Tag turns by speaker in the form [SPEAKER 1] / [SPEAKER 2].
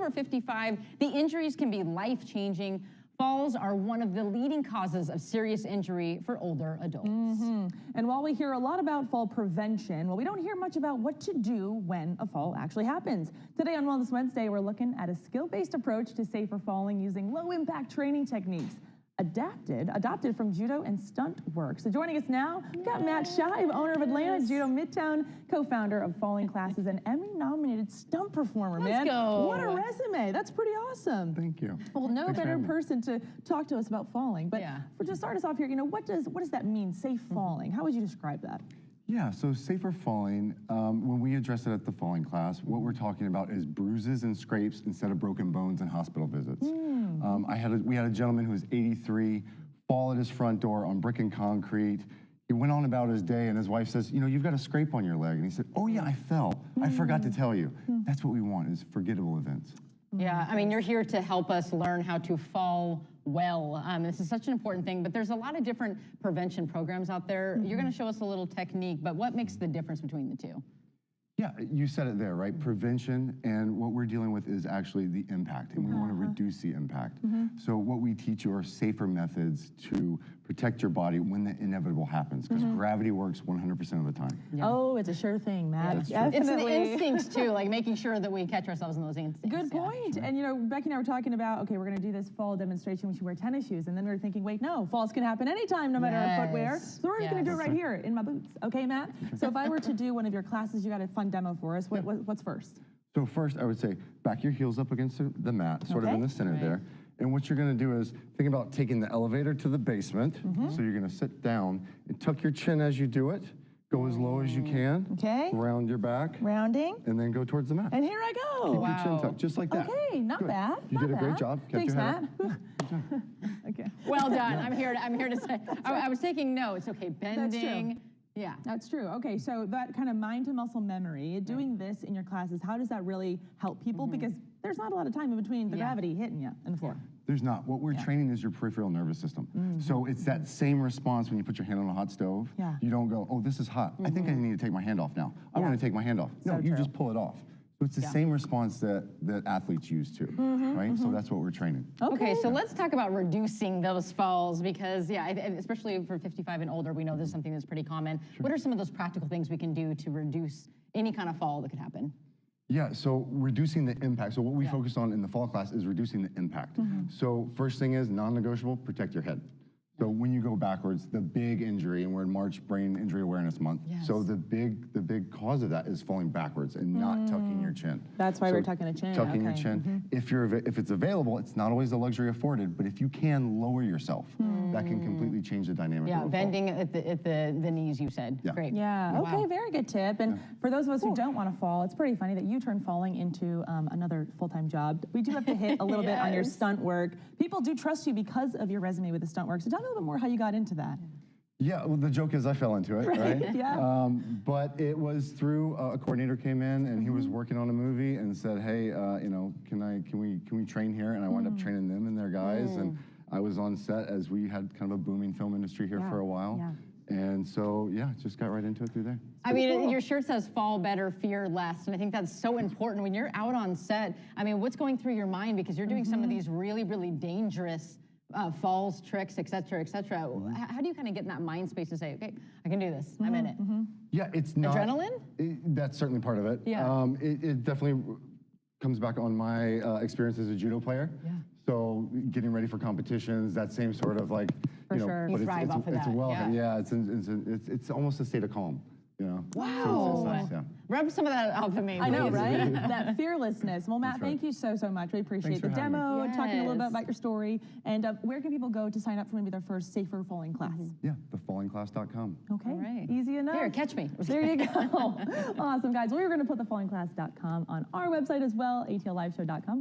[SPEAKER 1] over 55, the injuries can be life-changing. Falls are one of the leading causes of serious injury for older adults.
[SPEAKER 2] And while we hear a lot about fall prevention, well, we don't hear much about what to do when a fall actually happens. Today on Wellness Wednesday, we're looking at a skill-based approach to safer falling using low-impact training techniques. Adopted from judo and stunt work. So joining us now, we've got Matt Shive, owner of Atlanta Judo Midtown, co-founder of Falling Classes, and Emmy-nominated stunt performer, man.
[SPEAKER 1] Let's go.
[SPEAKER 2] What a resume. That's pretty awesome.
[SPEAKER 3] Thank you.
[SPEAKER 2] Well, no
[SPEAKER 3] Thanks
[SPEAKER 2] better person to talk to us about falling. But
[SPEAKER 1] Yeah.
[SPEAKER 2] for to start us off here, what does that mean, safe falling? How would you describe that?
[SPEAKER 3] Yeah, so safer falling, when we address it at the falling class, what we're talking about is bruises and scrapes instead of broken bones and hospital visits. We had a gentleman who was 83, fall at his front door on brick and concrete. He went on about his day and his wife says, you've got a scrape on your leg. And he said, oh yeah, I fell. I forgot to tell you. That's what we want, is forgettable events.
[SPEAKER 1] Yeah, I mean, you're here to help us learn how to fall well. This is such an important thing, but there's a lot of different prevention programs out there. You're going to show us a little technique, but what makes the difference between the two?
[SPEAKER 3] Yeah, you said it there, right? Prevention, and what we're dealing with is actually the impact, and we want to reduce the impact. So what we teach you are safer methods to protect your body when the inevitable happens, because gravity works 100% of the time.
[SPEAKER 2] Yeah. Oh, it's a sure thing, Matt.
[SPEAKER 1] Yeah, it's the instincts too, like making sure that we catch ourselves in those instincts.
[SPEAKER 2] Good point. And Becky and I were talking about, okay, we're going to do this fall demonstration. We should wear tennis shoes, and then we were thinking, wait, no, falls can happen anytime, no matter our footwear. So we're just going to do it right here in my boots, okay, Matt? So if I were to do one of your classes, you got a fun demo for us. What's first?
[SPEAKER 3] So first, I would say back your heels up against the mat, sort of in the center there. And what you're going to do is think about taking the elevator to the basement. So you're going to sit down and tuck your chin as you do it. Go as low as you can.
[SPEAKER 2] Okay.
[SPEAKER 3] Round your back.
[SPEAKER 2] Rounding.
[SPEAKER 3] And then go towards the mat.
[SPEAKER 2] And here I go.
[SPEAKER 3] Keep your chin tucked, just like that.
[SPEAKER 2] Okay, not bad.
[SPEAKER 3] You did a great job.
[SPEAKER 2] Thanks, Matt.
[SPEAKER 1] Okay. Well done. I'm here to say. I was taking notes. Okay, bending.
[SPEAKER 2] That's true. Yeah, that's true. Okay, so that kind of mind to muscle memory, doing this in your classes, how does that really help people? Because there's not a lot of time in between the gravity hitting you on the floor.
[SPEAKER 3] There's not. What we're training is your peripheral nervous system. So it's that same response when you put your hand on a hot stove. You don't go, oh, this is hot. I think I need to take my hand off now. I want to take my hand off. No, you just pull it off. So it's the same response that athletes use too, right? So that's what we're training.
[SPEAKER 1] Okay, so let's talk about reducing those falls because, especially for 55 and older, we know this is something that's pretty common. What are some of those practical things we can do to reduce any kind of fall that could happen?
[SPEAKER 3] Yeah, so reducing the impact. So what we focus on in the fall class is reducing the impact. So first thing is non-negotiable, protect your head. So when you go backwards, the big injury, and we're in March Brain Injury Awareness Month. So the big cause of that is falling backwards and not tucking your chin.
[SPEAKER 2] That's why we're tucking a chin.
[SPEAKER 3] Tucking your chin. If it's available, it's not always a luxury afforded, but if you can lower yourself, that can completely change the dynamic.
[SPEAKER 1] Yeah, bending at the knees, you said. Great.
[SPEAKER 2] Yeah, okay, very good tip. And for those of us who don't want to fall, it's pretty funny that you turned falling into another full-time job. We do have to hit a little bit on your stunt work. People do trust you because of your resume with the stunt work. So tell me a little bit more how you got into that.
[SPEAKER 3] Yeah, well, the joke is I fell into it, right? But it was through a coordinator came in and he was working on a movie and said, hey, can we train here? And I wound up training them and their guys. And I was on set as we had kind of a booming film industry here for a while. And so, just got right into it through there.
[SPEAKER 1] I mean, your shirt says fall better, fear less. And I think that's so important when you're out on set. I mean, what's going through your mind? Because you're doing some of these really, really dangerous falls, tricks, et cetera, et cetera. How do you kind of get in that mind space to say, okay, I can do this, I'm in it?
[SPEAKER 3] Yeah, it's not.
[SPEAKER 1] Adrenaline?
[SPEAKER 3] That's certainly part of it. It definitely comes back on my experience as a judo player. So getting ready for competitions, that same sort of like,
[SPEAKER 1] you thrive off of that.
[SPEAKER 3] It's almost a state of calm.
[SPEAKER 1] Wow.
[SPEAKER 3] So it's nice,
[SPEAKER 1] Rub some of that off of me.
[SPEAKER 2] I know, right? That fearlessness. Well, Matt, thank you so much. We appreciate the demo, talking a little bit about your story. And where can people go to sign up for maybe their first safer falling class?
[SPEAKER 3] Yeah, thefallingclass.com.
[SPEAKER 2] Okay,
[SPEAKER 1] all right.
[SPEAKER 2] Easy enough.
[SPEAKER 1] Here, catch me.
[SPEAKER 2] There you go. Awesome, guys. We're going to put thefallingclass.com on our website as well, atliveshow.com.